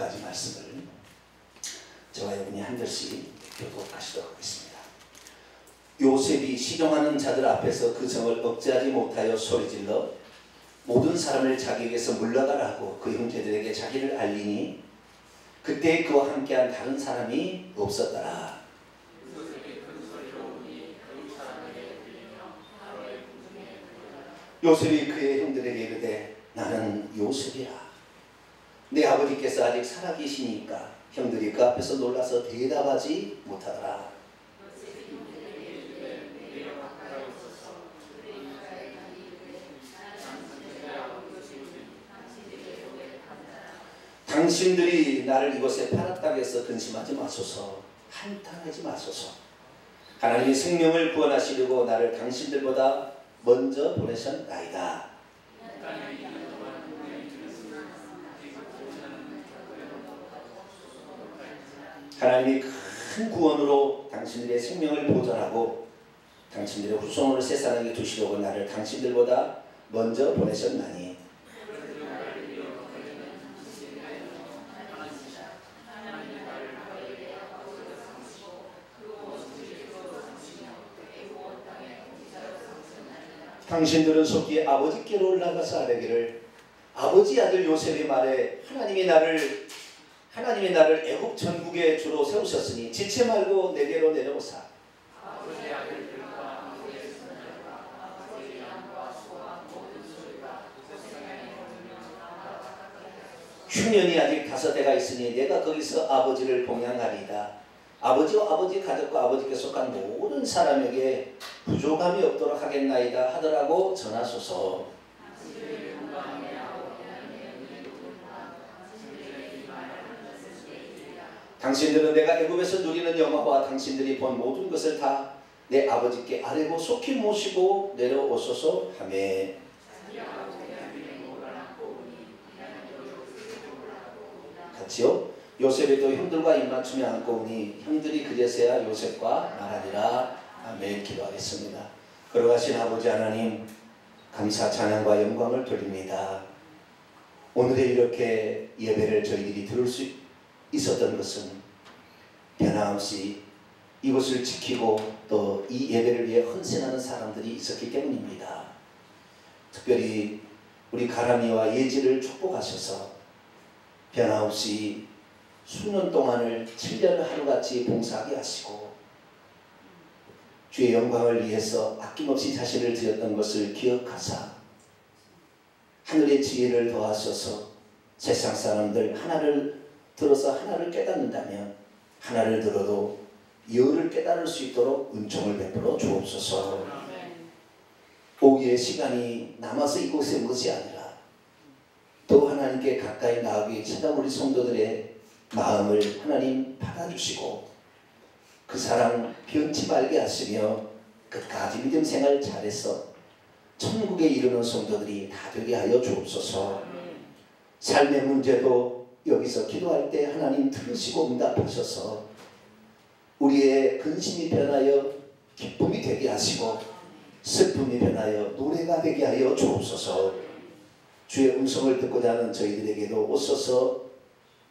가지 말씀을 저와 여러분이 한 절씩 교독하시도록 하겠습니다. 요셉이 시종하는 자들 앞에서 그 성을 억제하지 못하여 소리질러 모든 사람을 자기에게서 물러가라 하고 그 형제들에게 자기를 알리니 그때 그와 함께한 다른 사람이 없었더라. 요셉이 그의 형들에게 이르되 나는 요셉이라. 내 아버지께서 아직 살아계시니까 형들이 그 앞에서 놀라서 대답하지 못하더라. 당신들이 나를 이곳에 팔았다고 해서 근심하지 마소서. 한탄하지 마소서. 하나님이 생명을 구원하시려고 나를 당신들보다 먼저 보내셨나이다. 하나님이 큰 구원으로 당신들의 생명을 보존하고 당신들의 후손을 세상에 두시려고 나를 당신들보다 먼저 보내셨나니 당신들은 속히 아버지께로 올라가서 아뢰기를 아버지 아들 요셉의 말에 하나님이 나를 애굽 전국의 주로 세우셨으니 지체 말고 내게로 내려오사. 흉년이 아직 5해가 있으니 내가 거기서 아버지를 봉양하리이다. 아버지와 아버지 가족과 아버지께 속한 모든 사람에게 부족함이 없도록 하겠나이다 하더라고 전하소서. 당신들은 내가 애굽에서 누리는 영화와 당신들이 본 모든 것을 다 내 아버지께 아뢰고 속히 모시고 내려오소서 하매 같이요. 요셉이 또 형들과 입맞춤에 앉고 오니 형들이 그제서야 요셉과 말하니라. 아멘. 기도하겠습니다. 걸어가신 아버지 하나님 감사 찬양과 영광을 돌립니다. 오늘의 이렇게 예배를 저희들이 들을 수 있었던 것은 변함없이 이곳을 지키고 또 이 예배를 위해 헌신하는 사람들이 있었기 때문입니다. 특별히 우리 가람이와 예지를 축복하셔서 변함없이 수년 동안을 7년을 하루같이 봉사하게 하시고 주의 영광을 위해서 아낌없이 자신을 드렸던 것을 기억하사 하늘의 지혜를 더하셔서 세상 사람들 하나를 들어서 하나를 깨닫는다면 하나를 들어도 열을 깨달을 수 있도록 은총을 베풀어 주옵소서. 오기의 시간이 남아서 이곳에 온 것이 아니라 또 하나님께 가까이 나아가기 찾아온 우리 성도들의 마음을 하나님 받아주시고 그 사랑 변치 말게 하시며 끝까지 믿음 생활 잘해서 천국에 이르는 성도들이 다 되게 하여 주옵소서. 삶의 문제도 여기서 기도할 때 하나님 들으시고 응답하셔서 우리의 근심이 변하여 기쁨이 되게 하시고 슬픔이 변하여 노래가 되게 하여 주옵소서. 주의 음성을 듣고자 하는 저희들에게도 오셔서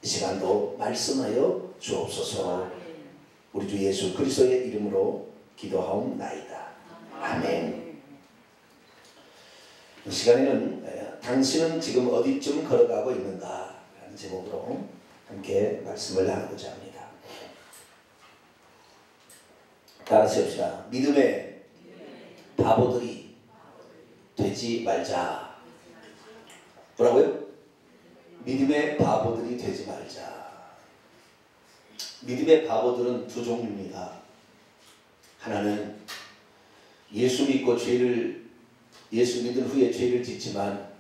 이 시간도 말씀하여 주옵소서. 우리 주 예수 그리스도의 이름으로 기도하옵나이다. 아멘. 이 시간에는 당신은 지금 어디쯤 걸어가고 있는가 라는 제목으로 함께 말씀을 나누고자 합니다. 따라서 합시다. 믿음의 바보들이 되지 말자. 뭐라고요? 믿음의 바보들이 되지 말자. 믿음의 바보들은 두 종류입니다. 하나는 예수 믿고 예수 믿은 후에 죄를 짓지만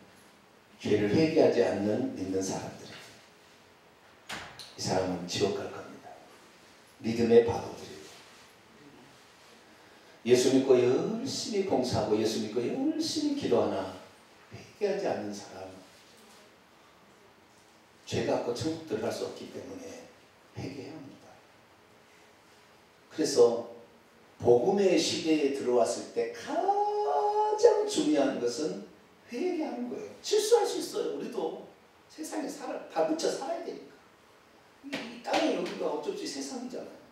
죄를 회개하지 않는 믿는 사람들. 이 사람은 지옥 갈 겁니다. 믿음의 바보들이에요. 예수 믿고 열심히 봉사하고 예수 믿고 열심히 기도하나 회개하지 않는 사람, 죄 갖고 천국 들어갈 수 없기 때문에 회개해야 합니다. 그래서 복음의 시대에 들어왔을 때 가장 중요한 것은 회개하는 거예요. 실수할 수 있어요. 우리도 세상에 다 묻혀 살아야 되니까. 세상이잖아요.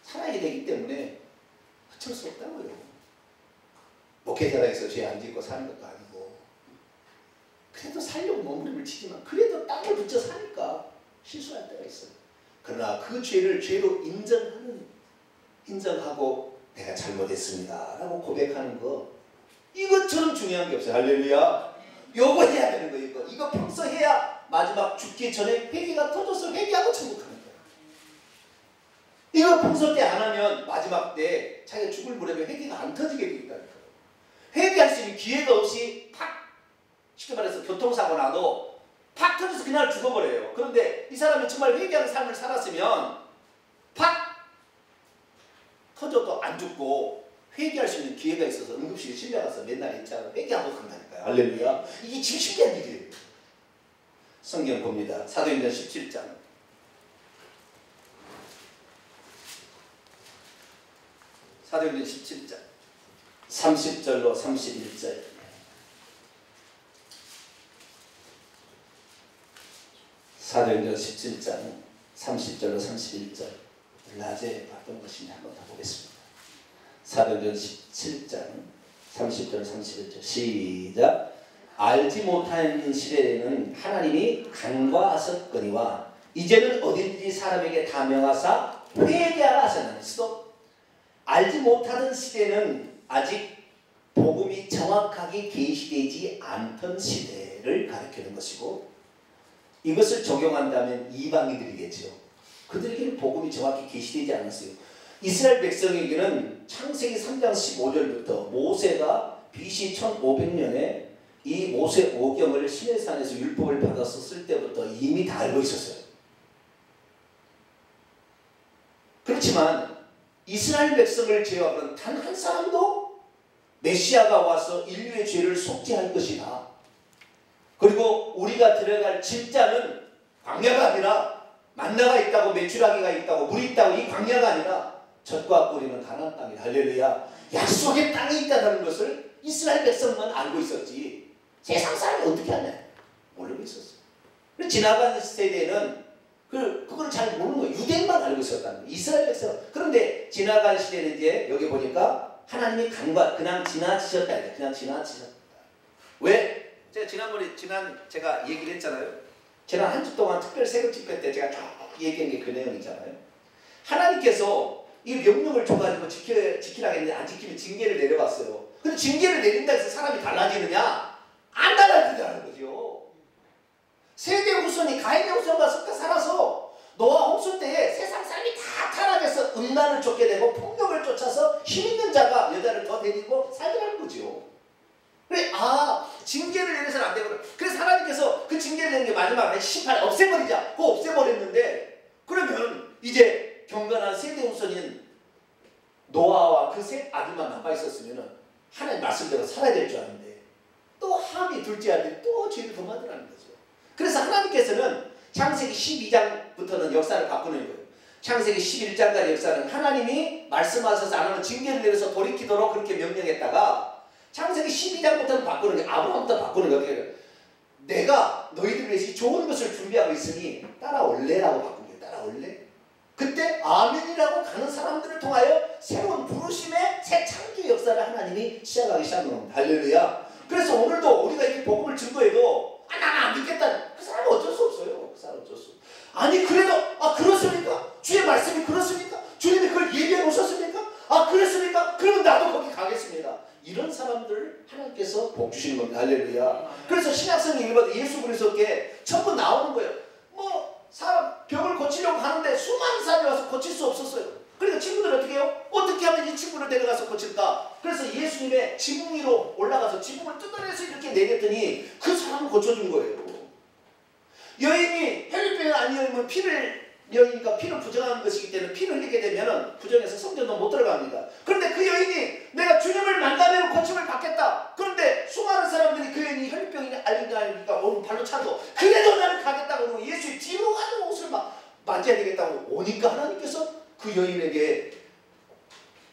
살아야 되기 때문에 어쩔 수 없다고요. 목회자라서 죄 안 짓고 사는 것도 아니고, 그래도 살려고 몸부림을 치지만 그래도 땅을 붙여 사니까 실수할 때가 있어요. 그러나 그 죄를 죄로 인정하고 내가 잘못했습니다 라고 고백하는 거, 이것처럼 중요한 게 없어요. 할렐루야. 요거 해야 되는 거예요. 이거 평소 해야 마지막 죽기 전에 회개가 터져서 회개하고 천국하는 거예요. 이거 평소 때 안 하면 마지막 때 자기가 죽을 무렵에 회개가 안 터지게 돼 있다니까요. 회개할 수 있는 기회가 없이 팍, 쉽게 말해서 교통사고 나도 팍 터져서 그날 죽어버려요. 그런데 이 사람이 정말 회개하는 삶을 살았으면 팍 터져도 안 죽고 회개할 수 있는 기회가 있어서 응급실에 실려가서 맨날 있잖아요. 회개하고 간다니까요. 할렐루야. 이게 지금 신기한 일이에요. 성경 봅니다. 사도행전 17장. 사도행전 17장 30절로 31절. 사도행전 17장 30절로 31절. 낮에 봤던 것이니 한번 더 보겠습니다. 사도행전 17장 30절 31절 시작. 알지 못하는 시대에는 하나님이 간과하셨거니와 이제는 어딘지 사람에게 다 명하사 회개하라 하셨나니. 알지 못하던 시대는 아직 복음이 정확하게 계시되지 않던 시대를 가리키는 것이고, 이것을 적용한다면 이방인들이겠죠. 그들에게는 복음이 정확히 계시되지 않았어요. 이스라엘 백성에게는 창세기 3장 15절부터 모세가 BC 1500년에 이 모세 오경을 시내산에서 율법을 받았었을 때부터 이미 다 알고 있었어요. 그렇지만 이스라엘 백성을 제외하고는 단 한 사람도 메시아가 와서 인류의 죄를 속죄할 것이다. 그리고 우리가 들어갈 진짜는 광야가 아니라 만나가 있다고 메추라기가 있다고 물이 있다고 이 광야가 아니라 젖과 꿀이는 가나안 땅이다. 할렐루야. 약속의 땅이 있다는 것을 이스라엘 백성만 알고 있었지 세상 사람이 어떻게 하냐 모르고 있었어요. 지나간 세대는 그걸 잘 모르는 거예요. 유대인만 알고 있었다는 거예요. 이스라엘 백성. 그런데 지나간 시대는 이제 여기 보니까 하나님이 그냥 지나치셨다. 그냥 지나치셨다. 왜? 제가 얘기를 했잖아요. 지난 한 주 동안 특별 세금 집회 때 제가 쭉 얘기한 게 그 내용이잖아요. 하나님께서 이 명령을 줘가지고 지키라고 했는데 안 지키면 징계를 내려봤어요. 근데 징계를 내린다 해서 사람이 달라지느냐? 안 달라지더라는 거죠. 세대 후손이 가인의 후손과 섞여 살아서 노아 홍수 때에 세상 사람이 다 타락해서 음란을 쫓게 되고 폭력을 쫓아서 힘 있는 자가 여자를 더 데리고 살더라는 거죠. 그래, 징계를 내려서는 안 되거든. 그래서 하나님께서 그 징계를 내는 게 마지막에 18 없애버리자. 그거 없애버렸는데, 그러면 이제 경건한 세대 후손인 노아와 그 세 아들만 남아있었으면 하나님 말씀대로 살아야 될 줄 아는데 또 함이 둘째 아들이 또 죄를 더 만들라는 거죠. 그래서 하나님께서는 창세기 12장부터는 역사를 바꾸는 거예요. 창세기 11장까지 역사는 하나님이 말씀하셔서 안 하면 징계를 내려서 돌이키도록 그렇게 명령했다가 창세기 12장부터는 바꾸는 게 아브라함부터 바꾸는 거예요. 내가 너희들 위해서 좋은 것을 준비하고 있으니 따라올래라고 바꾼 거예요. 따라올래? 그때 아멘이라고 가는 사람들을 통하여 새로운 부르심의 새 창조의 역사를 하나님이 시작하기 시작하는 겁니다. 할렐루야. 그래서 오늘도 우리가 이렇게 복음을 증거해도 나는 안 믿겠다. 그 사람은 어쩔 수 없어요. 그 사람은 어쩔 수 없어요. 아니 그래도 그렇습니까? 주의 말씀이 그렇습니까? 주님이 그걸 얘기해 놓으셨습니까? 그랬습니까? 그러면 나도 거기 가겠습니다. 이런 사람들을 하나님께서 복 주시는 겁니다. 할렐루야. 그래서 신약성경 읽어도 예수 그리스도께 전부 나오는 거예요. 사람 병을 고치려고 하는데 수많은 사람이 와서 고칠 수 없었어요. 그러니까 친구들 어떻게 해요? 어떻게 하면 이 친구를 데려가서 고칠까? 그래서 예수님의 지붕 위로 올라가서 지붕을 뜯어내서 이렇게 내렸더니 그 사람을 고쳐준 거예요. 여인이 혈류병이 아니면 여인이니까 피를 부정하는 것이기 때문에 피를 흘리게 되면 부정해서 성전도 못 들어갑니다. 그런데 그 여인이 내가 주님을 만나면 고침을 받겠다. 그런데 수많은 사람들이 그 여인이 혈류병이 아니니까 오늘 발로 차도 그래도 나는 가겠다고 그러고 예수의 뒤로 가는 옷을 만져야 되겠다고 오니까 하나님께서 그 여인에게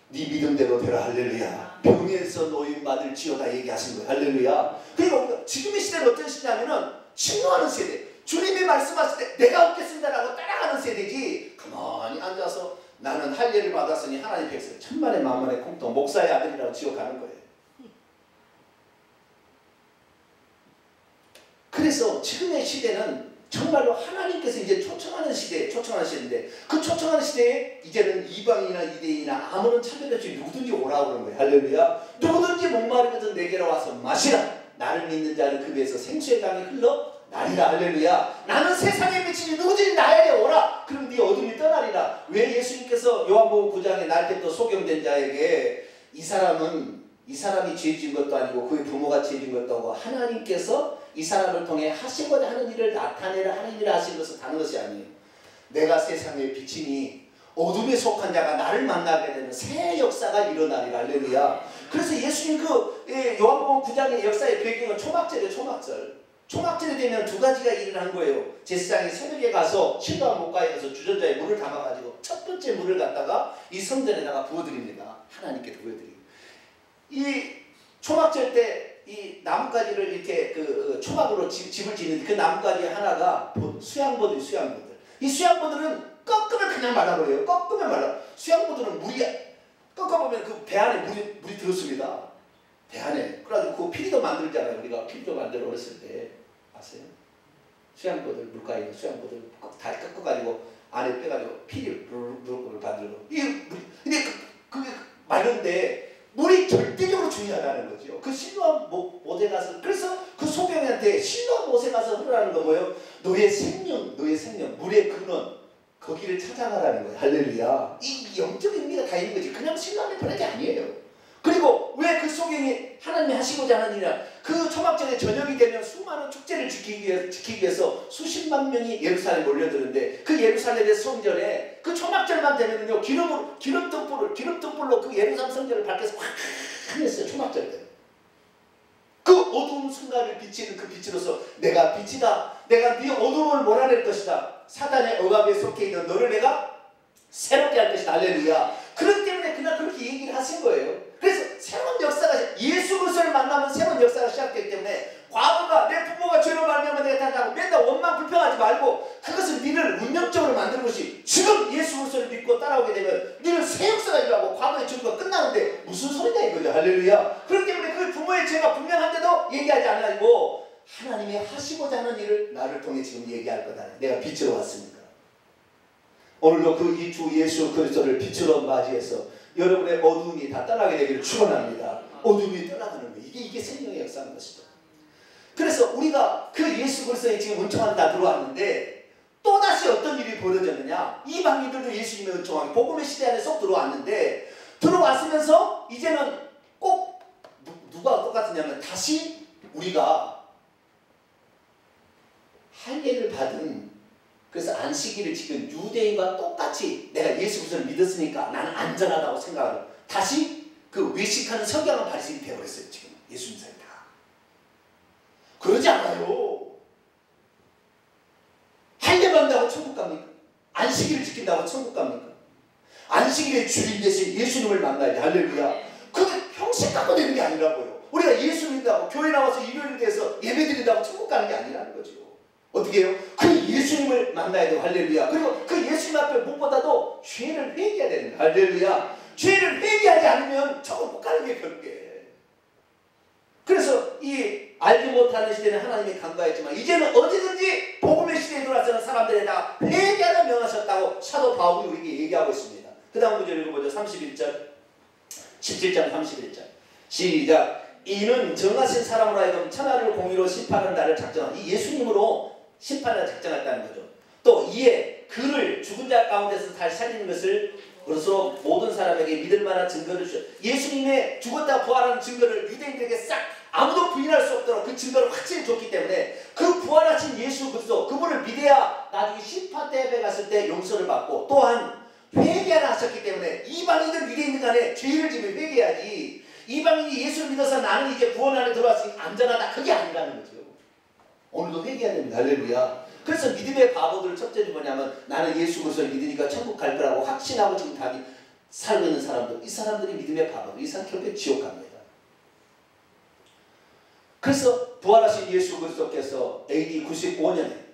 네 믿음대로 되라. 할렐루야. 병에서 노임받을 지어다 얘기하신 거예요. 할렐루야. 그러니까 우리가 지금의 시대는 어떤 시대냐면은 침노하는 세대. 주님이 말씀하실 때 내가 없겠습니다라고 따라가는 세대지 가만히 앉아 할례를 받았으니 하나님 백성 천만의 만만의 공통 목사의 아들이라고 지옥 가는 거예요. 그래서 지금의 시대는 정말로 하나님께서 이제 초청하는 시대인데 그 초청하는 시대에 이제는 이방인이나 유대인이나 아무런 차별 없이 누구든지 오라고 그러는 거예요. 할렐루야. 누구든지 목마르거든 내게로 와서 마시라. 나를 믿는 자는 그 배에서 생수의 강이 흘러 나리라. 할렐루야. 나는 세상에 미치니 누구든지 나에게 오라. 그럼 네 어둠이 떠나리라. 왜 예수님께서 요한복음 9장에 날 때부터 소경된 자에게 이 사람이 죄 지은 것도 아니고 그의 부모가 죄 지은 것도 아니고 하나님께서 이 사람을 통해 하시고자 하는 일을 나타내라 하는 일을 하신 것을 다른 것이 아니에요. 내가 세상의 빛이니 어둠에 속한 자가 나를 만나게 되는 새 역사가 일어나리라. 할렐루야. 그래서 예수님 요한복음 9장의 역사의 배경은 초막절이에요. 초막절이 되면 두 가지가 일을 한 거예요. 제사장이 새벽에 가서 신도한 목가에 가서 주전자에 물을 담아가지고 첫 번째 물을 갖다가 이 성전에다가 부어드립니다. 하나님께 부어드리고. 이 초막절 때 이 나뭇가지를 이렇게 초막으로 집을 짓는데 그 나뭇가지 하나가 수양보들. 이 수양보들은 꺾으면 그냥 말라버려요. 꺾으면 말라. 수양보들은 물이 꺾어보면 그 배 안에 물이 들었습니다. 배 안에. 그래가지고 그 피리도 만들잖아요. 우리가 피리도 만들어 어렸을 때 아세요? 수양보들 물가에 있는 수양보들 다 꺾어가지고 안에 빼가지고 피리를 만들고 근데 그게 마른데 물이 절대적으로 중요하다는 거죠. 그 실로암 못에 가서 그래서 그 소경이한테 실로암 못에 가서 흐르라는 거 뭐예요? 너의 생명 물의 근원 거기를 찾아가라는 거예요. 할렐루야. 이 영적인 의미가 다 있는 거지. 그냥 신랑이 보낸 게 아니에요. 그리고 왜 그 소경이 하나님이 하시고자 하는 일이냐. 그 초막절에 저녁이 되면 수많은 축제를 지키기 위해서 수십만 명이 예루살렘에 몰려드는데 그 예루살렘의 성전에 그 초막절만 되면요 기름등불로 그 예루살렘 성전을 밝혀서 확 했어요. 초막절 때. 그 어두운 순간을 비치는 그 빛으로서 내가 빛이다. 내가 네 어두움을 몰아낼 것이다. 사단의 억압에 속해 있는 너를 내가 새롭게 할 것이다. 할렐루야. 그렇기 때문에 그냥 그렇게 얘기를 하신 거예요. 그래서 새로운 역사가 예수 그리스도를 만나면 새로운 역사가 시작되기 때문에 과거가 내 부모가 죄로 말미암아 내가 탄다고 맨날 원망 불평하지 말고 그것은 니를 운명적으로 만드는 것이 지금 예수 그리스도를 믿고 따라오게 되면 니는 새 역사가 일어나고 과거의 죄가 끝나는데 무슨 소리냐 이거죠. 할렐루야. 그렇기 때문에 그 부모의 죄가 분명한데도 얘기하지 않아가지고 하나님이 하시고자 하는 일을 나를 통해 지금 얘기할 거다. 내가 빛으로 왔으니까. 오늘도 그 이 주 예수 그리스도를 빛으로 맞이해서 여러분의 어둠이 다 떠나게 되기를 축원합니다. 어둠이 떠나가는 거예요. 이게 생명의 역사인 것이죠. 그래서 우리가 그 예수 그리스도에 지금 은총하는 다 들어왔는데 또다시 어떤 일이 벌어졌느냐. 이방인들도 예수님의 은총하게 복음의 시대 안에 쏙 들어왔는데 들어왔으면서 이제는 꼭 누가 똑같으냐면 다시 우리가 할례를 받은 그래서 안식일을 지킨 유대인과 똑같이 내가 예수 그리스도를 믿었으니까 나는 안전하다고 생각하고 다시 그 외식하는 성경한 바리새인이 되어버렸어요. 지금 예수님 사이다. 그러지 않아요. 할례 받는다고 천국 갑니까? 안식일을 지킨다고 천국 갑니까? 안식일의 주인 대신 예수님을 만나야 돼. 할렐루야. 그게 평생 갖고 되는 게 아니라고요. 우리가 예수 믿는다고 교회 나와서 일요일에 대해서 예배 드린다고 천국 가는 게 아니라는 거죠. 어떻게 해요? 그 예수님을 만나야 돼요. 할렐루야. 그리고 그 예수님 앞에 무엇보다도 죄를 회개해야 되는 거예요. 할렐루야. 죄를 회개하지 않으면 저거 못 가는 게 별게. 그래서 이 알지 못하는 시대는 하나님이 간과했지만 이제는 어디든지 복음의 시대에 들어와서는 사람들에 다 회개하라 명하셨다고 사도 바울이 우리에게 얘기하고 있습니다. 그 다음 구절 읽어보죠. 31절 17장 31절 시작. 이는 정하신 사람으로 하여금 천하를 공의로 심판하는 날을 작정한 이 예수님으로 심판을 작정했다는 거죠. 또 이에 그를 죽은 자 가운데서 다시 살리는 것을 그것으로 모든 사람에게 믿을 만한 증거를 주셨. 예수님의 죽었다 부활하는 증거를 유대인들에게 싹 아무도 부인할 수 없도록 그 증거를 확실히 줬기 때문에 그 부활하신 예수 그리스도 그분을 믿어야 나중에 심판 때에 갔을 때 용서를 받고 또한 회개하라 하셨기 때문에 이방인들 유대인들 간에 죄를 지면 회개해야지. 이방인이 예수를 믿어서 나는 이제 구원 안에 들어왔으니 안전하다. 그게 아니라는 거죠. 오늘도 회개해야 됩니다. 할렐루야. 그래서 믿음의 바보들 첫째는 뭐냐면 나는 예수 그리스도를 믿으니까 천국 갈 거라고 확신하고 지금 다 살고 있는 사람들. 이 사람들이 믿음의 바보들. 이 사람 결국에 지옥 갑니다. 그래서 부활하신 예수 그리스도께서 AD 95년에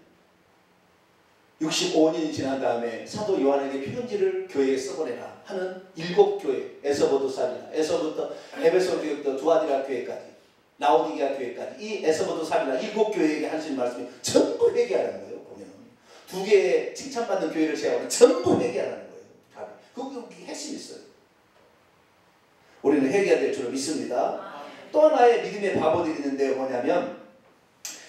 65년이 지난 다음에 사도 요한에게 편지를 교회에 써보내라 하는 7교회, 에서보도 에서부터 에베소 교회부터 두아디라 교회까지, 라오디게아 교회까지, 이 에서보도 사비라 7교회에게 하신 말씀이 전부 회개하라는 거예요. 보면 2개의 칭찬받는 교회를 제외하고는 전부 회개하라는 거예요. 그게 핵심이 있어요. 우리는 회개해야 될 줄을 믿습니다. 또 하나의 믿음의 바보들이 있는데 뭐냐면,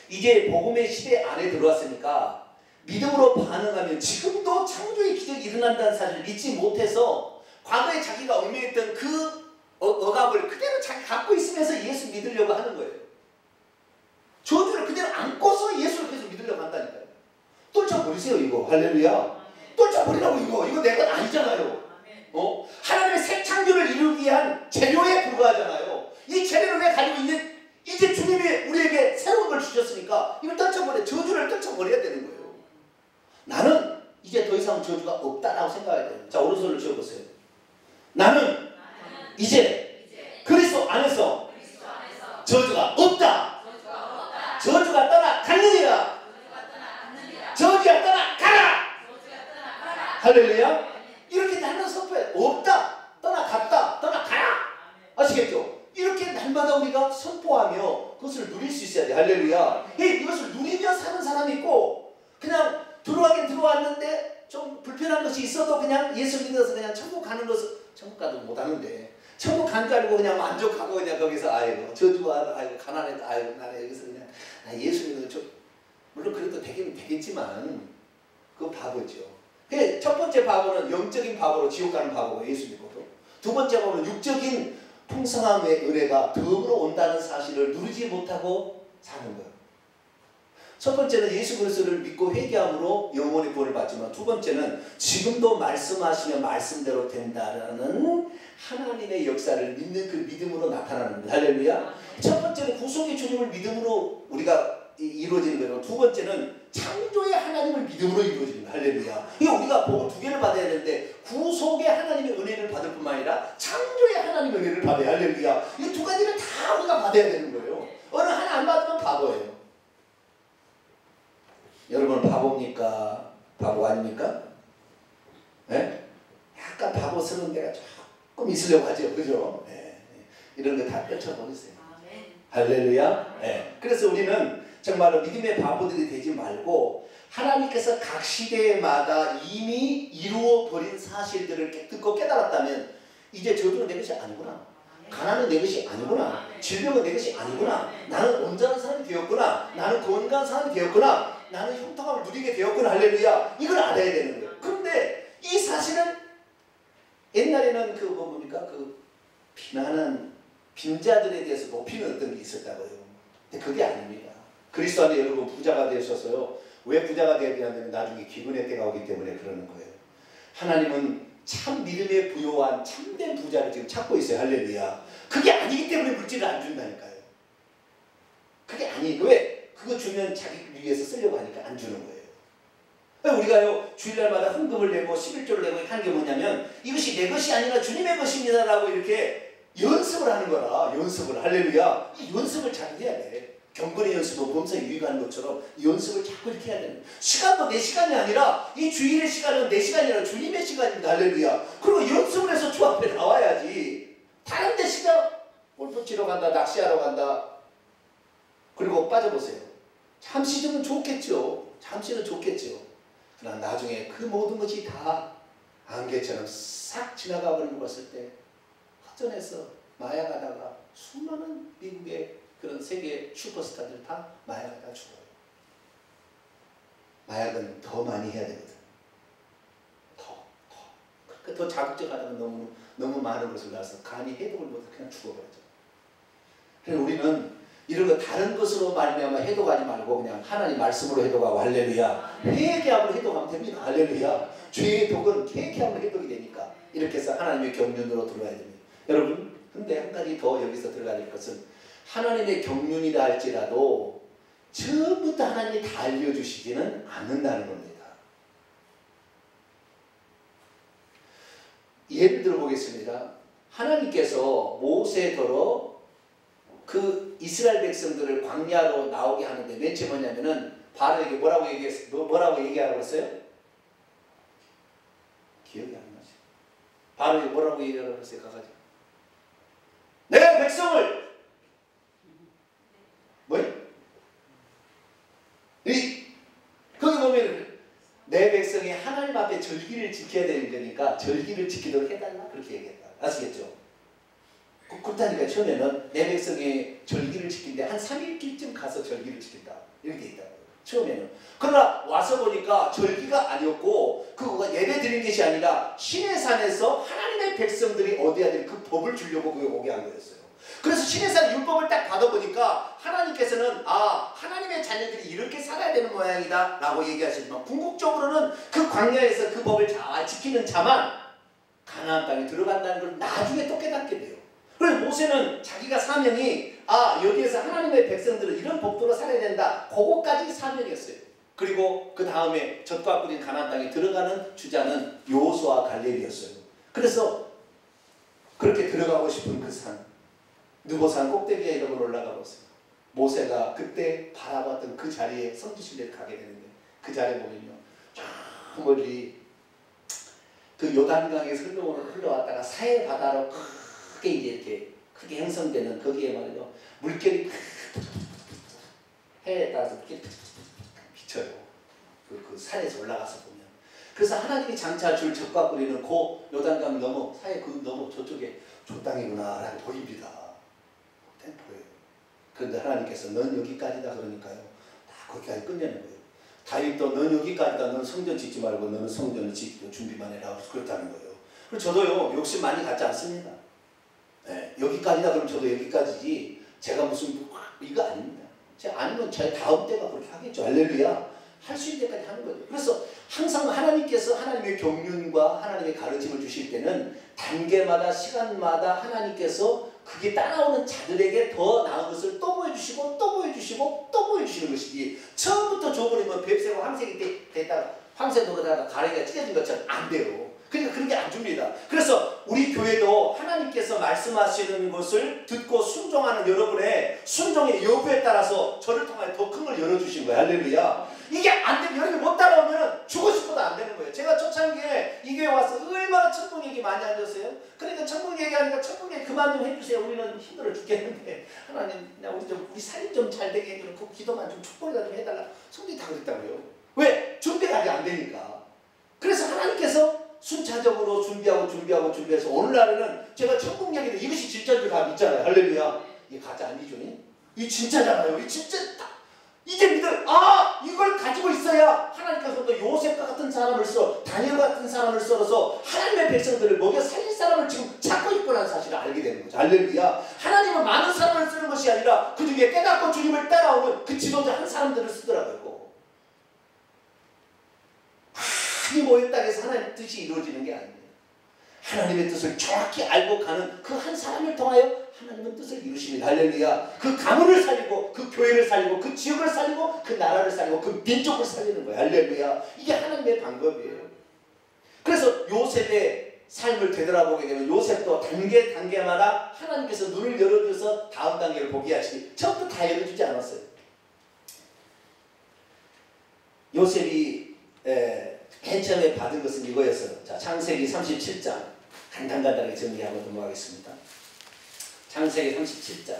이제 복음의 시대 안에 들어왔으니까 믿음으로 반응하면 지금도 창조의 기적이 일어난다는 사실을 믿지 못해서 과거에 자기가 얽매였던 그 억압을 그대로 자기 갖고 있으면서 예수 믿으려고 하는 거예요. 저주를 그대로 안고서 예수를 계속 믿으려고 한다니까요. 떨쳐버리세요 이거. 할렐루야. 떨쳐버리라고 이거 내 것 아니잖아요. 하나님의 새 창조를 이루기 위한 재료에 불과하잖아요. 이 재료를 왜 가지고 있는, 이제 주님이 우리에게 새로운 걸 주셨으니까 이걸 저주를 떨쳐버려야 되는 거예요. 나는 이제 더 이상 저주가 없다라고 생각해야 돼요. 자, 오른손을 쥐어보세요. 나는 이제 그리스도 안에서 저주가 없다. 저주가 떠나 갔느니라. 저주가 떠나 가라. 할렐루야. 이렇게 날마다 선포해. 없다. 떠나 갔다. 떠나 가라. 아시겠죠? 이렇게 날마다 우리가 선포하며 그것을 누릴 수 있어야 돼. 할렐루야. 이것을 누리며 사는 사람이 있고, 그냥 들어가긴 들어왔는데 좀 불편한 것이 있어도 그냥 예수 믿어서 그냥 천국 가는 것을, 천국 가도 못하는데 천국 간 줄 알고 그냥 만족하고 그냥 거기서 아이고 저주가, 아이고 가난했다, 아이고 나는 여기서 그냥 예수 믿어서 물론 그래도 되겠지만 그거 바보죠. 첫 번째 바보는 영적인 바보로 지옥 가는 바보고, 예수 믿고도. 두 번째 바보는 육적인 풍성함의 은혜가 덤으로 온다는 사실을 누리지 못하고 사는 거예요. 첫 번째는 예수 그리스도를 믿고 회개함으로 영원의 구원을 받지만, 두 번째는 지금도 말씀하시면 말씀대로 된다라는 하나님의 역사를 믿는 그 믿음으로 나타나는 겁니다. 할렐루야. 첫 번째는 구속의 주님을 믿음으로 우리가 이루어지는 거예요. 두 번째는 창조의 하나님을 믿음으로 이루어지는 거예요. 할렐루야. 이게 우리가 복음 2개를 받아야 되는데, 구속의 하나님의 은혜를 받을 뿐만 아니라 창조의 하나님의 은혜를 받아야. 할렐루야. 이 두 가지를 다 우리가 받아야 되는 거예요. 어느 하나 안 받으면 바보예요. 여러분 바보입니까? 바보 아닙니까? 네? 약간 바보스러운 데가 조금 있으려고 하죠. 그죠? 네. 이런 거 다 떨쳐버리세요. 할렐루야. 네. 그래서 우리는 정말로 믿음의 바보들이 되지 말고, 하나님께서 각 시대마다 이미 이루어버린 사실들을 듣고 깨달았다면, 이제 저주는 내 것이 아니구나, 가난은 내 것이 아니구나, 질병은 내 것이 아니구나, 나는 온전한 사람이 되었구나, 나는 건강한 사람이 되었구나, 나는 형통함을 누리게 되었구나. 할렐루야. 이걸 알아야 되는 거예요. 그런데 이 사실은 옛날에는 비난한 빈자들에 대해서 높이는 어떤 게 있었다고요. 근데 그게 아닙니다. 그리스도 안에 여러분 부자가 되셔서요. 왜 부자가 되어야 되냐면 나중에 기근의 때가 오기 때문에 그러는 거예요. 하나님은 참 믿음에 부요한 참된 부자를 지금 찾고 있어요. 할렐루야. 그게 아니기 때문에 물질을 안 준다니까요. 그게 왜? 그거 주면 자기 위해서 쓰려고 하니까 안 주는 거예요. 우리가요 주일날마다 헌금을 내고 11조를 내고 하는 게 뭐냐면, 이것이 내 것이 아니라 주님의 것입니다 라고 이렇게 연습을 하는 거라. 연습을. 할렐루야. 이 연습을 잘 해야 돼. 경건의 연습은 범사에 유익하는 것처럼 연습을 자꾸 이렇게 해야 되는. 시간도 내 시간이 아니라, 이 주일의 시간은 내 시간이 아니라 주님의 시간입니다. 할렐루야. 그리고 연습을 해서 주 앞에 나와야지. 다른 데 시간 골프 치러 간다, 낚시하러 간다, 그리고 빠져보세요. 잠시는 좋겠죠. 잠시는 좋겠죠. 그러나 나중에 그 모든 것이 다 안개처럼 싹 지나가 버리는 것을 때, 허전해서 마약하다가 수많은 미국의 그런 세계 슈퍼스타들 다 마약하다 죽어요. 마약은 더 많이 해야 되거든. 더 자극적하다면 너무 많은 것을 낳아서 간이 해독을 못해 그냥 죽어버리죠. 그래서 우리는 이런 거 다른 것으로 말미암아 해독하지 말고 그냥 하나님 말씀으로 해독하고. 할렐루야. 회개함으로 해독하면 됩니다. 할렐루야. 죄의 독은 회개함으로 해독이 되니까 이렇게 해서 하나님의 경륜으로 들어가야 됩니다. 여러분, 근데 한 가지 더 여기서 들어가야 될 것은, 하나님의 경륜이라 할지라도 처음부터 하나님이 다 알려주시지는 않는다는 겁니다. 예를 들어보겠습니다. 하나님께서 모세더러 그 이스라엘 백성들을 광야로 나오게 하는데 맨 처음 뭐냐면은 바로에게 뭐라고 얘기하라고 그랬어요? 기억이 안 나죠. 바로 뭐라고 얘기하라고 했어요? 가가지고 내 백성을 뭐요? 거기 보면 내 백성이 하나님 앞에 절기를 지켜야 되는 거니까 절기를 지키도록 해달라 그렇게 얘기했다. 아시겠죠? 그렇다니까 처음에는 내 백성의 절기를 지킨데 한 3일쯤 가서 절기를 지킨다 이렇게 있다고요. 처음에는. 그러나 와서 보니까 절기가 아니었고 그거 예배 드린 것이 아니라 시내산에서 하나님의 백성들이 얻어야 될 그 법을 주려고 그게 오게 한 거였어요. 그래서 시내산 율법을 딱 받아보니까 하나님께서는 하나님의 자녀들이 이렇게 살아야 되는 모양이다 라고 얘기하시지만 궁극적으로는 그 광야에서 그 법을 잘 지키는 자만 가나안 땅에 들어간다는 걸 나중에 또 깨닫게 돼요. 그래서 모세는 자기가 사명이 여기에서 하나님의 백성들은 이런 법도로 살아야 된다. 그거까지 사명이었어요. 그리고 그 다음에 젖과 꿀인 가나안 땅에 들어가는 주자는 여호수아 갈렙이었어요. 그래서 그렇게 들어가고 싶은 그 산 느보산 꼭대기에 이름을 올라가 보세요. 모세가 그때 바라봤던 그 자리에 성지순례를 가게 되는데 그 자리에 보면요. 저 멀리 그 요단강에서 흘러왔다가 사해 바다로 크게 이제 이렇게 크게 형성되는 거기에 말이죠. 물결이 해에 따라서 비쳐요. 그 산에서 올라가서 보면. 그래서 하나님이 장차 줄 젖과 꿀이는 그 요단강 넘어 사해 그 넘어 저쪽에 저 땅이구나 라고 보입니다. 보여요. 그런데 하나님께서 넌 여기까지다 그러니까요. 다 거기까지 끝내는 거예요. 다윗도 넌 여기까지다. 넌 성전 짓지 말고 너는 성전을 짓기로 준비만 해라. 그렇다는 거예요. 그리고 저도요 욕심 많이 갖지 않습니다. 네, 여기까지다 그러면 저도 여기까지지 제가 무슨 이거 아닙니다. 제가 아니면 제 다음 때가 그렇게 하겠죠. 할렐루야. 할 수 있는 데까지 하는 거죠. 그래서 항상 하나님께서 하나님의 경륜과 하나님의 가르침을 주실 때는 단계마다 시간마다 하나님께서 그게 따라오는 자들에게 더 나은 것을 또 보여주시고 또 보여주시고 또 보여주시는 것이지 처음부터 줘버리면 뱁새가 황색이 됐다가 황새도 그러다가 가래가 찢어진 것처럼 안 돼요. 그러니까 그런 게 안 줍니다. 그래서 우리 교회도 하나님께서 말씀하시는 것을 듣고 순종하는 여러분의 순종의 여부에 따라서 저를 통해 더 큰 걸 열어주신 거예요. 할렐루야. 이게 안 되면 여러분이 못 따라오면 죽고 싶어도 안 되는 거예요. 제가 초창기에 이 교회 와서 얼마나 천국 얘기 많이 하셨어요. 그러니까 천국 얘기하니까 천국 얘기 그만 좀 해주세요. 우리는 힘들어 죽겠는데 하나님 우리 살이 좀 잘 되게 해주는 그 기도만 좀 축복이나 좀 해달라. 성도들이 다 그랬다고요. 왜? 준비가 아직 안 되니까. 그래서 하나님께서 순차적으로 준비해서 오늘날에는 제가 천국 얘기를 이것이 진짜인 줄 다 믿잖아요. 할렐루야. 이게 가짜 아니죠? 이게 진짜잖아요. 이게 진짜 이제 이걸 가지고 있어야 하나님께서 또 요셉과 같은 사람을 다니엘 같은 사람을 썰어서 하나님의 백성들을 먹여 살릴 사람을 지금 찾고 있구나 사실을 알게 되는 거죠. 할렐루야. 하나님은 많은 사람을 쓰는 것이 아니라 그 중에 깨닫고 주님을 따라오는 그 지도자 한 사람들을 쓰더라고요. 많이 모였다고 해서 하나님의 뜻이 이루어지는 게 아닙니다. 하나님의 뜻을 정확히 알고 가는 그 한 사람을 통하여 하나님은 뜻을 이루십니다. 할렐루야. 그 가문을 살리고 그 교회를 살리고 그 지역을 살리고 그 나라를 살리고 그 민족을 살리는 거예요. 할렐루야. 이게 하나님의 방법이에요. 그래서 요셉의 삶을 되돌아보게 되면 요셉도 단계마다 하나님께서 눈을 열어줘서 다음 단계를 보게 하시니 처음부터 다 열어주지 않았어요. 요셉이 맨 처음에 받은 것은 이거였어요. 자, 창세기 37장 간단하게 정리하고 넘어가겠습니다. 창세기 37장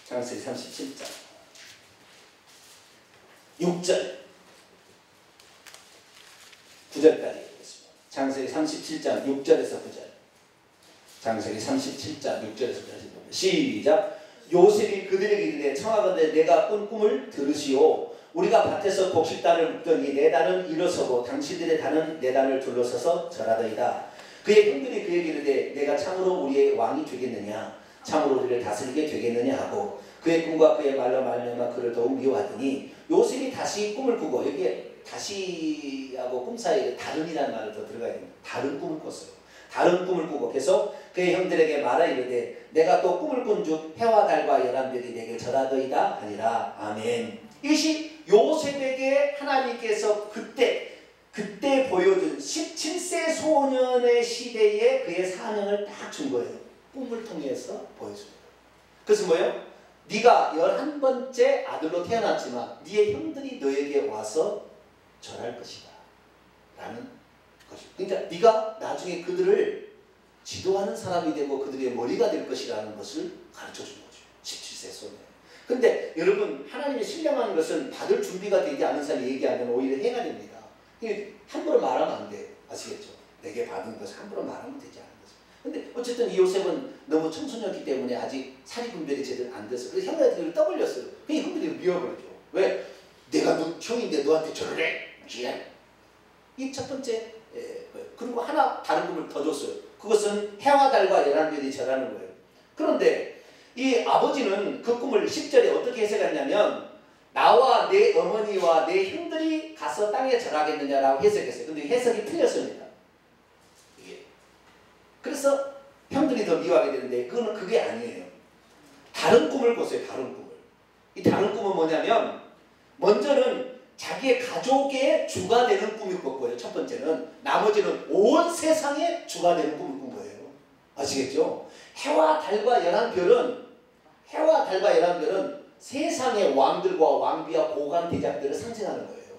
창세기 37장 6절 9절까지 읽겠습니다. 창세기 37장 6절에서 9절 창세기 37장 6절에서 9절 시작. 요셉이 그들에게 이르되 청하건대 내가 꾼 꿈을 들으시오. 우리가 밭에서 곡식단을 묶더니 내 단은 일어서고 당신들의 단은 내 단을 둘러서서 절하더이다. 그의 형들이 그에게 이르되 내가 참으로 우리의 왕이 되겠느냐 참으로 우리를 다스리게 되겠느냐 하고 그의 꿈과 그의 말로 말미암아 그를 더욱 미워하더니 요셉이 다시 꿈을 꾸고 여기에 다시하고 꿈 사이에 다른이라는 말을 더 들어가야 됩니다. 다른 꿈을 꿨어요. 다른 꿈을 꾸고 계속 그의 형들에게 말하 이르되 내가 또 꿈을 꾼즉 해와 달과 열한별이 내게 절하더이다 하니라. 아멘. 이것이 요셉에게 하나님께서 그때 보여준 17세 소년의 시대에 그의 사명을 딱 준 거예요. 꿈을 통해서 보여줍니다. 그래서 뭐예요? 네가 11번째 아들로 태어났지만 네의 형들이 너에게 와서 절할 것이다 라는 것이죠. 그러니까 네가 나중에 그들을 지도하는 사람이 되고 그들의 머리가 될 것이라는 것을 가르쳐 주는 거죠. 17세 손에. 근데 여러분, 하나님의 신령한 것은 받을 준비가 되지 않은 사람이 얘기하면 오히려 해가 됩니다. 함부로 말하면 안 돼. 아시겠죠? 내게 받은 것을 함부로 말하면 되지 않은 것을. 근데 어쨌든 이 요셉은 너무 청소년이기 때문에 아직 사리 분별이 제대로 안 됐어요. 그래서 형들을 떠벌렸어요. 그러니까 형들이 미워버리죠. 왜? 내가 너 형인데 너한테 저를 해? 이 첫 번째 거예요. 그리고 하나 다른 꿈을 더 줬어요. 그것은 해와 달과 열한별이 절하는 거예요. 그런데 이 아버지는 그 꿈을 10절에 어떻게 해석했냐면 나와 내 어머니와 내 형들이 가서 땅에 절하겠느냐라고 해석했어요. 근데 해석이 틀렸습니다. 이게. 그래서 형들이 더 미워하게 되는데 그게 아니에요. 다른 꿈을 꿨어요. 다른 꿈을. 이 다른 꿈은 뭐냐면 먼저는 자기의 가족의 주가 되는 꿈을 꿨고요. 첫 번째는. 나머지는 온 세상의 주가 되는 꿈을 꾼 거예요. 아시겠죠? 해와 달과 11별은 세상의 왕들과 왕비와 고관 대작들을 상징하는 거예요.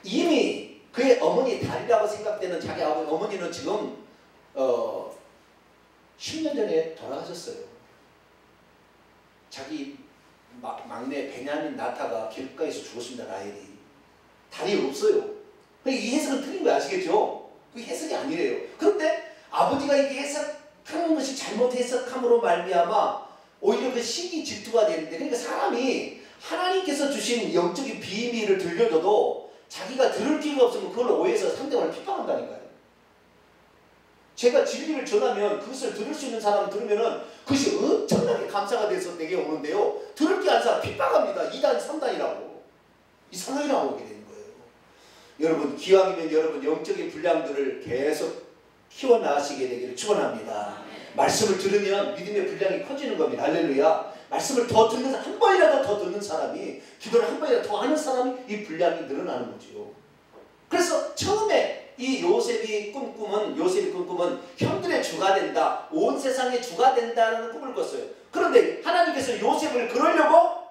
이미 그의 어머니 달이라고 생각되는 자기 어머니는 지금 10년 전에 돌아가셨어요. 자기 막내 베냐민 나타가 길가에서 죽었습니다. 라헬이. 달이 없어요. 이 해석은 틀린 거 아시겠죠? 그 해석이 아니래요. 그런데 아버지가 이게 해석하는 것이 잘못 해석함으로 말미암아 오히려 그 시기 질투가 되는데, 그러니까 사람이 하나님께서 주신 영적인 비밀을 들려줘도 자기가 들을 기회가 없으면 그걸 오해해서 상대방을 핍박한다니까요. 제가 진리를 전하면 그것을 들을 수 있는 사람 들으면은 그것이 엄청나게 감사가 돼서 내게 오는데요. 들을 게 아닌 사람 핍박합니다. 2단, 3단이라고. 이상하게 나오게 되는 거예요. 여러분, 기왕이면 여러분 영적인 분량들을 계속 키워나가시게 되기를 축원합니다. 말씀을 들으면 믿음의 분량이 커지는 겁니다. 할렐루야. 말씀을 더 듣는, 한 번이라도 더 듣는 사람이, 기도를 한 번이라도 더 하는 사람이 이 분량이 늘어나는 거죠. 그래서 처음에 이 요셉이 꾼 꿈은 형들의 주가 된다, 온 세상의 주가 된다는 꿈을 꿨어요. 그런데 하나님께서 요셉을 그러려고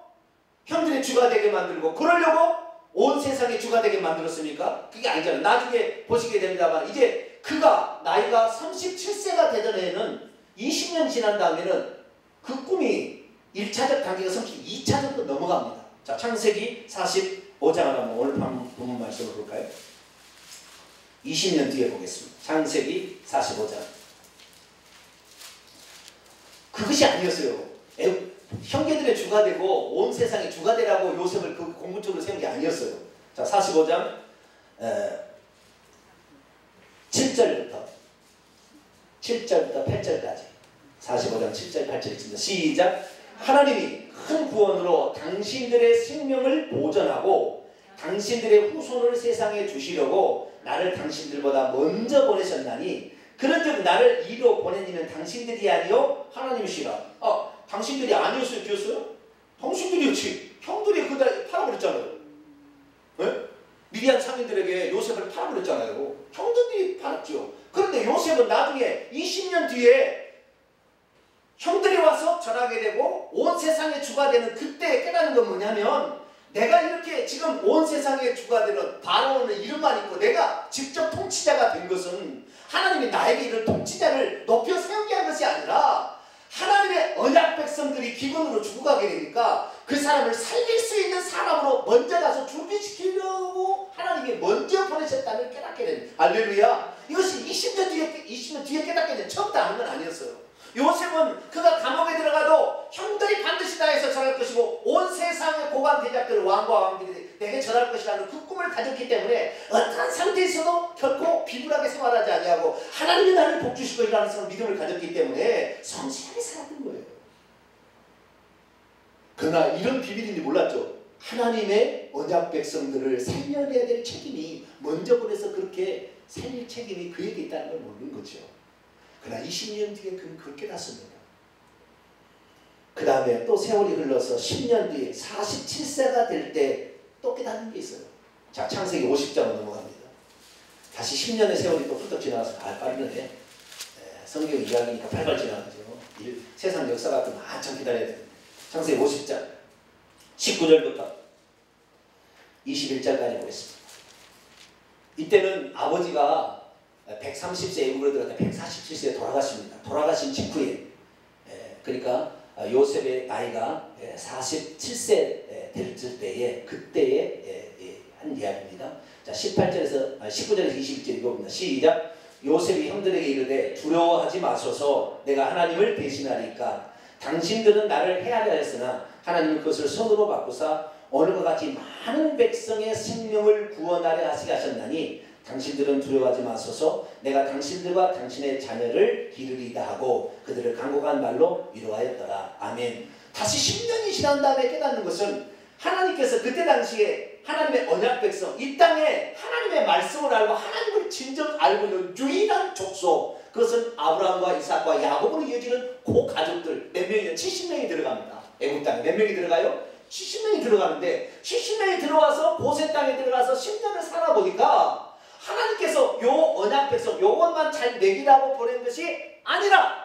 형들의 주가 되게 만들고 그러려고 온 세상의 주가 되게 만들었습니까? 그게 아니잖아요. 나중에 보시게 됩니다만 이제 그가 나이가 37세가 되던 해에는 20년 지난 다음에는 그 꿈이 1차적 단계가 2차적으로 넘어갑니다. 자, 창세기 45장을 한번 오늘 본문 말씀을 볼까요? 20년 뒤에 보겠습니다. 창세기 45장. 그것이 아니었어요. 형제들의 주가 되고 온 세상의 주가 되라고 요셉을 그 공문적으로 세운 게 아니었어요. 자, 45장 7절부터 8절까지 45장 7절 8절 있습니다. 시작. 하나님이 큰 구원으로 당신들의 생명을 보전하고 당신들의 후손을 세상에 주시려고 나를 당신들보다 먼저 보내셨나니 그런즉 나를 이로 보낸 이는 당신들이 아니요 하나님이시라. 당신들이 아니었어요? 뒤였어요? 당신들이었지. 형들이 그날 팔아버렸잖아요. 네? 미디안 상인들에게 요셉을 팔아버렸잖아요. 형들이 팔았죠. 그런데 요셉은 나중에 20년 뒤에 형들이 와서 절하게 되고 온 세상의 주가 되는 그때 깨닫는 건 뭐냐면 내가 이렇게 지금 온 세상의 주가 되는 바로는 이름만 있고 내가 직접 통치자가 된 것은 하나님이 나에게 이런 통치자를 높여 세우게 한 것이 아니라 하나님의 언약 백성들이 기근으로 죽어가게 되니까 그 사람을 살릴 수 있는 사람으로 먼저 가서 준비시키려고 하나님이 먼저 보내셨다는 깨닫게 되는. 할렐루야. 이것이 20년 뒤에 깨닫게 된 처음부터 아는 건 아니었어요. 요셉은 그가 감옥에 들어가도 형들이 반드시 다 해서 절할 것이고 온 세상의 고관 대작들 왕과 왕들이 내게 절할 것이라는 그 꿈을 가졌기 때문에 어떠한 상태에서도 결코 비굴하게 생활하지 아니하고 하나님이 나를 복주실 것이라는 믿음을 가졌기 때문에 성실하게 살았던 거예요. 그러나 이런 비밀인지 몰랐죠. 하나님의 언약 백성들을 살려내야 될 책임이 먼저 보내서 그렇게 살릴 책임이 그에게 있다는 걸 모르는 거죠. 그러나 20년 뒤에 그는 그걸 깨닫습니다. 그 다음에 또 세월이 흘러서 10년 뒤에 47세가 될 때 또 깨닫는 게 있어요. 자, 창세기 50장으로 넘어갑니다. 다시 10년의 세월이 또 훌쩍 지나가서 빠르네. 성경 이야기니까 발발 지나가죠. 세상 역사 같은 거 한참 기다려야 됩니다. 창세기 50장 19절부터 21절까지 보겠습니다. 이때는 아버지가 130세 애굽으로 들어갔다 147세에 돌아가십니다. 돌아가신 직후에 그러니까 요셉의 나이가 47세 될 때에 그때의 한 이야기입니다. 자, 19절에서 21절 읽어봅니다. 시작. 요셉이 형들에게 이르되 두려워하지 마소서 내가 하나님을 대신하리까 당신들은 나를 해하려 했으나 하나님은 그것을 손으로 바꾸사 오늘과 같이 많은 백성의 생명을 구원하려 하시게 하셨나니 당신들은 두려워하지 마소서 내가 당신들과 당신의 자녀를 기르리다 하고 그들을 간곡한 말로 위로하였더라. 아멘. 다시 10년이 지난 다음에 깨닫는 것은 하나님께서 그때 당시에 하나님의 언약 백성 이 땅에 하나님의 말씀을 알고 하나님을 진정 알고 있는 유일한 족속 그것은 아브라함과 이삭과 야곱으로 이어지는 그 가족들 몇 명이요? 70명이 들어갑니다. 애국 땅에 몇 명이 들어가요? 70명이 들어가는데 70명이 들어와서 고센 땅에 들어가서 10년을 살아보니까 하나님께서 요 언약 백성 요것만 잘 먹이라고 보낸 것이 아니라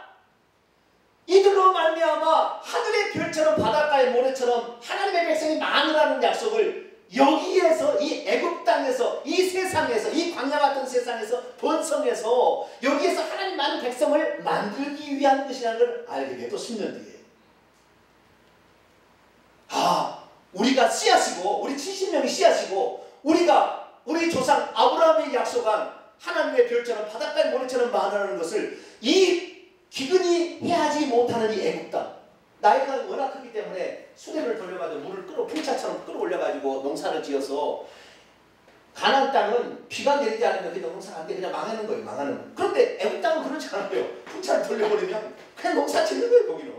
이들로 말미암아 하늘의 별처럼 바닷가의 모래처럼 하나님의 백성이 많으라는 약속을 여기에서 이 애굽 땅에서 이 세상에서 이 광야 같은 세상에서 번성해서 여기에서 하나님 많은 백성을 만들기 위한 것이라는 걸 알게 돼요. 또 10년 뒤에 우리가 씨앗이고 우리 70명이 씨앗이고 우리 조상 아브라함이 약속한 하나님의 별처럼 바닷가의 모래처럼 많으라는 것을 이 기근이 해하지 못하는 이 애굽 땅 나이가 워낙 크기 때문에 수레를 돌려가지고 물을 풍차처럼 끌어올려가지고 농사를 지어서 가나안 땅은 비가 내리지 않으면 그 농사가 안 돼 그냥 망하는 거예요. 망하는 거. 그런데 애굽 땅은 그렇지 않아요. 풍차를 돌려버리면 그냥 농사 짓는 거예요. 거기는.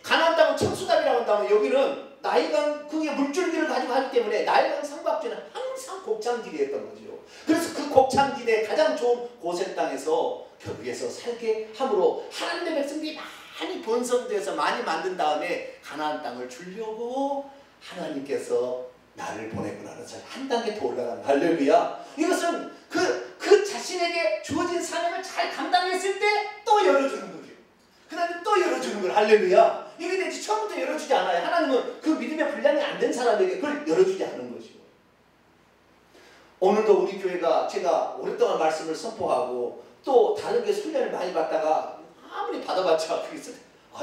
가나안 땅은 청수답이라고 한다면 여기는 나일강 그게 물줄기를 가지고 하기 때문에 나일강 상박지는 항상 곡창지대였던 거죠. 그래서 그 곡창지대 가장 좋은 고센 땅에서 거기에서 살게 함으로 하나님의 백성들이 많이 번성돼서 많이 만든 다음에 가나안 땅을 주려고 하나님께서 나를 보냈구나. 그래서 한 단계 더 올라가는 할렐루야. 이것은 그 자신에게 주어진 사명을 잘 감당했을 때 또 열어주는 거죠. 그 다음에 또 열어주는 걸 할렐루야. 이게 되지 처음부터 열어주지 않아요. 하나님은 그 믿음의 분량이 안 된 사람에게 그걸 열어주지 않은 거죠. 오늘도 우리 교회가 제가 오랫동안 말씀을 선포하고 또 다른 게 훈련을 많이 받다가 아무리 받아봤자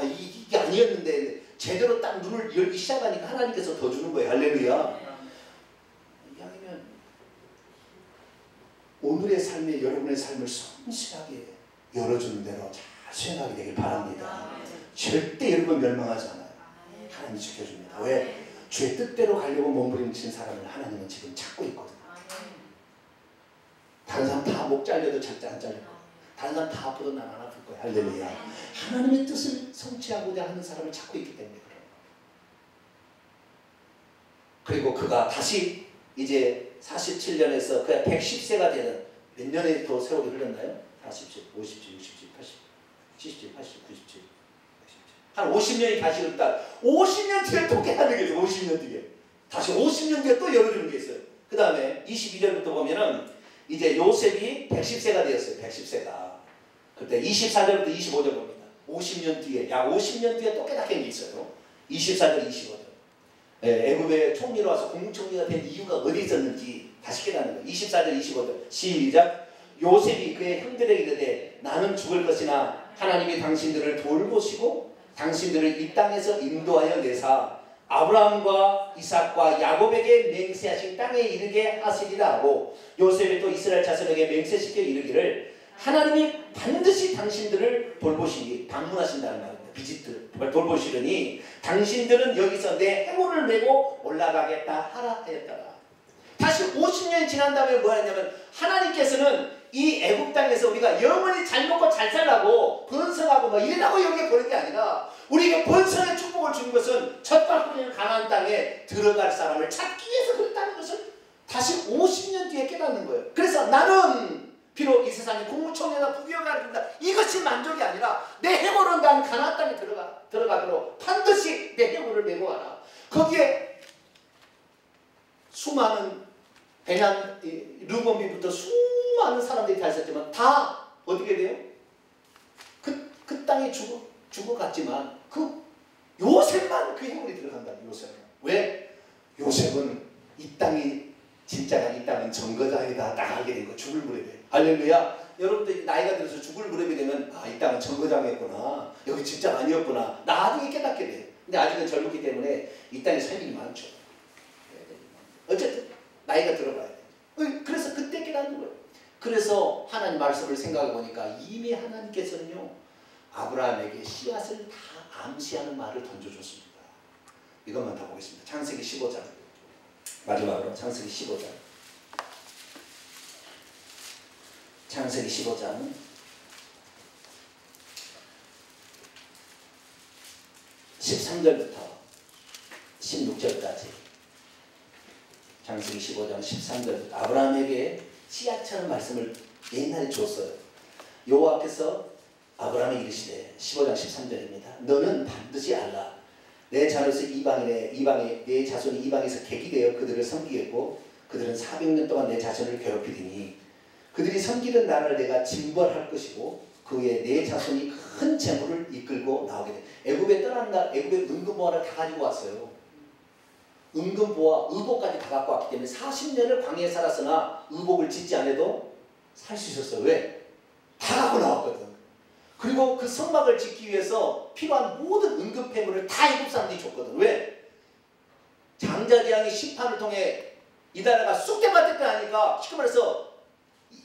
이게 아니었는데 제대로 딱 눈을 열기 시작하니까 하나님께서 더 주는 거예요. 할렐루야. 이왕이면 오늘의 삶에 여러분의 삶을 성실하게 열어주는 대로 잘 수행하게 되길 바랍니다. 절대 여러분 멸망하지 않아요. 하나님이 지켜줍니다. 왜? 주의 뜻대로 가려고 몸부림친 사람을 하나님은 지금 찾고 있거든요. 다른 사람 다 목 잘려도 절대 안 잘릴 거예요. 다른 사람 다 아파도 난 안 아플 거예요. 할렐루야. 하나님의 뜻을 성취하고자 하는 사람을 찾고 있기 때문에 그래요. 그리고 그가 다시 이제 47년에서 그가 110세가 되는 몇 년에 더 세월이 흘렀나요? 40세, 50세, 60세, 80세, 70세, 80세, 90세 한 50년이 다시 흐르다 50년 뒤에 또 깨닫는 게 있어요. 50년 뒤에 다시 50년 뒤에 또 열어주는 게 있어요. 그 다음에 22절부터 보면은 이제 요셉이 110세가 되었어요. 110세가 그때 24절부터 25절 봅니다. 50년 뒤에 약 50년 뒤에 또 깨닫게 한 게 있어요. 24절 25절 애굽의 총리로 와서 국무총리가 된 이유가 어디 있었는지 다시 깨닫는 거예요. 24절 25절 시작. 요셉이 그의 형들에게 이르되 나는 죽을 것이나 하나님이 당신들을 돌보시고 당신들을 이 땅에서 인도하여 내사 아브라함과 이삭과 야곱에게 맹세하신 땅에 이르게 하시리라 하고 요셉이 또 이스라엘 자손에게 맹세시켜 이르기를 하나님이 반드시 당신들을 돌보시니 방문하신다는 말입니다. 비지트 돌보시려니 당신들은 여기서 내 해골을 메고 올라가겠다 하라 하였더라. 다시 50년이 지난 다음에 뭐 하냐면 하나님께서는 이 애굽 땅에서 우리가 영원히 잘 먹고 잘 살라고 번성하고 막 이러라고 여기에 보낸 게 아니라 우리에게 번성의 축복을 주는 것은 첫 발걸음을 가나안 땅에 들어갈 사람을 찾기 위해서 그랬다는 것을 다시 50년 뒤에 깨닫는 거예요. 그래서 나는 비록 이 세상에 국무총리나 부귀영화를 준다 이것이 만족이 아니라 내 해골은 난 가나안 땅에 들어가도록 반드시 내 해골을 메고 가라. 거기에 수많은 베냐 르곰비부터 수많은 사람들이 다 있었지만 다 어떻게 돼요? 그 땅에 죽어갔지만 그 요셉만 그 해물이 들어간다. 요셉은. 왜? 요셉은 이 땅이 진짜가 이 땅은 정거장이다 딱 알게 된 거. 죽을 무렵에. 할렐루야. 여러분들 나이가 들어서 죽을 무렵이 되면 이 땅은 정거장이었구나. 여기 진짜가 아니었구나. 나중에 깨닫게 돼요. 근데 아직은 젊기 때문에 이 땅에 살 일이 많죠. 어쨌든 나이가 들어봐야 돼. 그래서 그때 깨닫는 거예요. 그래서 하나님 말씀을 생각해 보니까 이미 하나님께서는요 아브라함에게 씨앗을 다 암시하는 말을 던져줬습니다. 이것만 다 보겠습니다. 창세기 15장 마지막으로 창세기 15장 창세기 15장 13절부터 16절까지 창세기 15장 13절부터 아브라함에게 씨앗처럼 말씀을 옛날에 줬어요. 여호와께서 아브라함에게 이르시되 15장 13절입니다. 너는 반드시 알라. 내 자손에서 내 자손이 이방에서 객이 되어 그들을 섬기겠고 그들은 400년 동안 내 자손을 괴롭히리니 그들이 섬기는 나라를 내가 징벌할 것이고 그 후에 내 자손이 큰 재물을 이끌고 나오게 돼. 애굽에 떠나는 날 애굽에 은금보화를 다 가지고 왔어요. 은금보화, 의복까지 다 갖고 왔기 때문에 40년을 광야에 살았으나 의복을 짓지 않아도 살 수 있었어요. 왜? 다 갖고 나왔거든. 그리고 그 성막을 짓기 위해서 필요한 모든 은금폐물을 다 애굽 사람들이 줬거든. 왜? 장자재앙의 심판을 통해 이 나라가 쑥대밭을 하니까 쉽게 말해서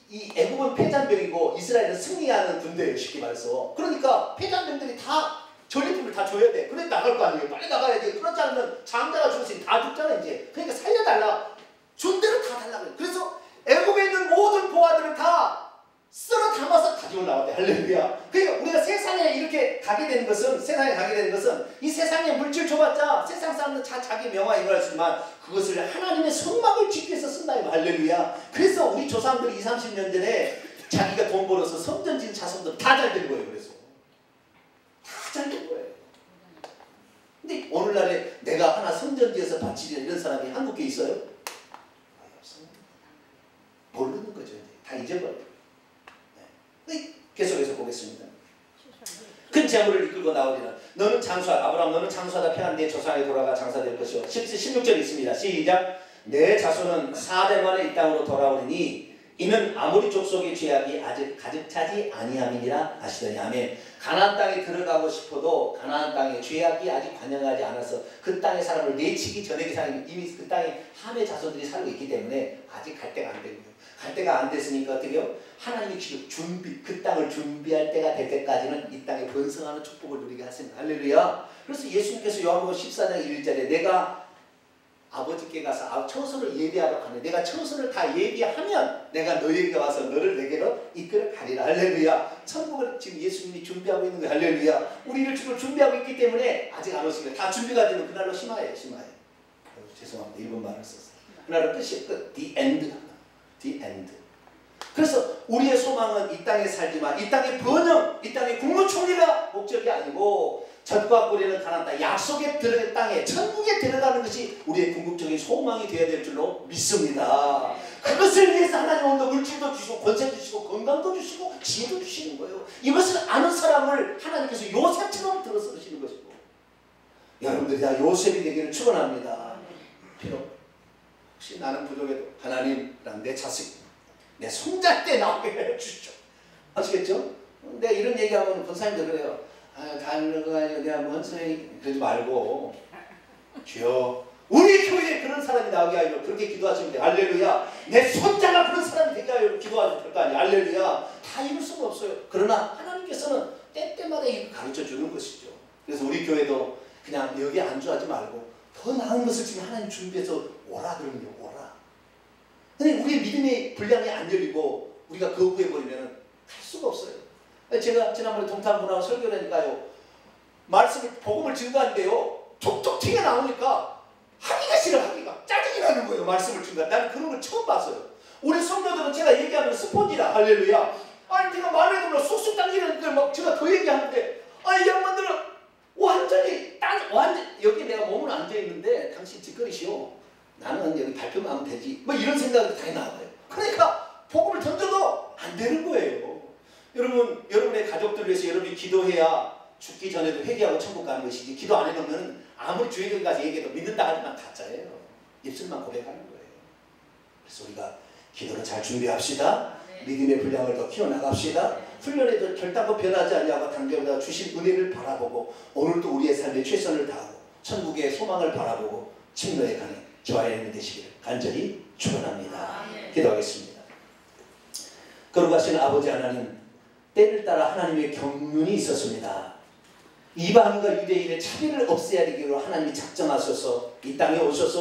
이 애굽은 패잔병이고 이스라엘은 승리하는 군대예요. 쉽게 말해서. 그러니까 패잔병들이 다 전리품을 다 줘야 돼. 그래 나갈 거 아니에요. 빨리 나가야 돼. 그렇지 않으면 장자가 죽었으니 다 죽잖아 이제. 그러니까 살려달라. 준 대로 다 달라고 그래. 그래서 애굽에 있는 모든 보화들을 다 쓸어 담아서 가지고 나왔대. 할렐루야. 그러니까 우리가 세상에 이렇게 가게 되는 것은 이 세상에 물질 줘봤자 세상 사람들 다 자기 명화 이걸 할 수 있지만 그것을 하나님의 성막을 짓기 위해서 쓴다. 할렐루야. 그래서 우리 조상들이 20, 30년 전에 자기가 돈 벌어서 성전 지은 자손들 다 잘 된 거예요. 그래서 다 잘 된 거예요. 근데 오늘날에 내가 하나 성전 지어서 바치려 이런 사람이 한국에 있어요? 없어요. 모르는 거죠. 다 잊어버려요. 계속해서 보겠습니다. 큰 재물을 이끌고 나오리라. 너는 장수하다. 아브라함 너는 장수하다 편한 내 조상에 돌아가 장사될 것이요. 16절 있습니다. 시작. 내 자손은 4대 만에 이 땅으로 돌아오리니 이는 아모리 족속의 죄악이 아직 가득 차지 아니함이니라 하시더니 아멘. 가나안 땅에 들어가고 싶어도 가나안 땅에 죄악이 아직 관영하지 않아서 그 땅의 사람을 내치기 전에 이미 그 땅에 함의 자손들이 살고 있기 때문에 아직 갈 때가 안 된 거예요. 갈 때가 안 됐으니까 어떻게 해요? 하나님이 지금 그 땅을 준비할 때가 될 때까지는 이 땅에 번성하는 축복을 누리게 하십니다. 할렐루야. 그래서 예수님께서 요한복음 14장 1절에 내가 아버지께 가서 처소를 예비하러 가네. 내가 처소를 다 예비하면 내가 너에게 와서 너를 내게로 이끌어 가리라. 할렐루야. 천국을 지금 예수님이 준비하고 있는 거예요. 할렐루야. 우리를 지금 준비하고 있기 때문에 아직 안 오십니다. 다 준비가 되면 그날로 심하예요. 죄송합니다. 일본 말을 썼어요. 그날은 끝이에요. 끝. The end. The end. 그래서 우리의 소망은 이 땅에 살지만 이 땅의 번영, 이 땅의 국무총리가 목적이 아니고 젖과 꿀이는 가나안 땅, 약속의 들어간 땅에 천국에 들어가는 것이 우리의 궁극적인 소망이 되어야 될 줄로 믿습니다. 그것을 위해서 하나님 오늘 물질도 주시고 권세도 주시고 건강도 주시고 지혜도 주시는 거예요. 이것을 아는 사람을 하나님께서 요셉처럼 들어서 주시는 것이고 여러분들이 다 요셉이 되기를 축원합니다. 비록 혹시 나는 부족해도 하나님 내 자식 내 손자 때 나오게 해주시죠. 아시겠죠? 내가 이런 얘기하면 권사님들 그래요. 다른 거 아니고 내가 뭔 소리 그러지 말고 주여 우리 교회에 그런 사람이 나오게 하여 그렇게 기도하시면 돼요. 할렐루야. 내 손자가 그런 사람이 되게 하여 기도하시면 될 거 아니에요. 할렐루야. 다 이룰 수는 없어요. 그러나 하나님께서는 때때마다 이걸 가르쳐 주는 것이죠. 그래서 우리 교회도 그냥 여기 안주하지 말고 더 나은 것을 지금 하나님 준비해서 오라 그러면요. 오라. 근데 우리의 믿음의 분량이 안 열리고 우리가 거부해버리면 할 수가 없어요. 제가 지난번에 동탄분하고 설교를 하니까요. 말씀을 복음을 증거하는데요. 톡톡 튀어나오니까 하기가 싫어. 하기가 짜증이 나는 거예요. 말씀을 증거. 나는 그런 걸 처음 봤어요. 우리 성도들은 제가 얘기하면 스폰지라. 할렐루야. 아니 내가 말을 해도 쑥쑥 당기는 걸 막 제가 더 얘기하는데 이 양반들은 완전히 여기 내가 몸은 앉아있는데 당신 뒷거리시오. 나는 여기 발표만 하면 되지. 뭐 이런 생각이 다 나와요. 그러니까 복음을 던져도 안 되는 거예요. 여러분, 여러분의 가족들 위해서 여러분이 기도해야 죽기 전에도 회개하고 천국 가는 것이지, 기도 안 해놓으면 아무리 주일까지 얘기해도 믿는다 하지만 가짜예요. 입술만 고백하는 거예요. 그래서 우리가 기도를 잘 준비합시다. 믿음의 분량을 더 키워나갑시다. 훈련에도 결단코 변하지 않냐고 당겨보다 주신 은혜를 바라보고 오늘도 우리의 삶에 최선을 다하고 천국의 소망을 바라보고 침노에 가는 저와 여러분이 되시기를 간절히 축원합니다. 기도하겠습니다. 거룩하신 아버지 하나님, 때를 따라 하나님의 경륜이 있었습니다. 이방인과 유대인의 차별을 없애야 되기로 하나님이 작정하셔서 이 땅에 오셔서